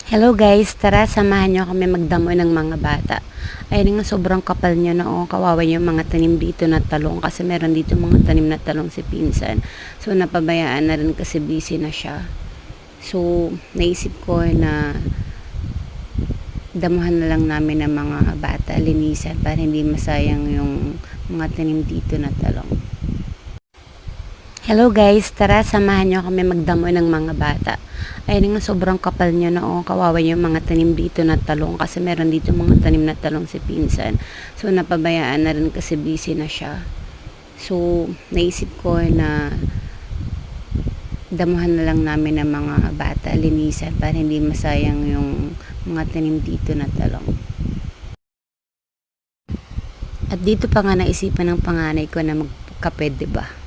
Hello guys, tara samahan nyo kami magdamo ng mga bata. Ayun nga, sobrang kapal niya na kawawa yung mga tanim dito na talong kasi meron dito mga tanim na talong si pinsan. So napabayaan na rin kasi busy na siya. So naisip ko na damuhan na lang namin ng mga bata, linisan para hindi masayang yung mga tanim dito na talong. Hello guys, tara samahan nyo kami magdamo ng mga bata. Ayun nga, sobrang kapal niya na kawawa yung mga tanim dito na talong kasi meron dito mga tanim na talong si pinsan. So napabayaan na rin kasi busy na siya. So naisip ko na damuhan na lang namin ng mga bata, linisan para hindi masayang yung mga tanim dito na talong. At dito pa nga naisipan ng panganay ko na magkape, diba?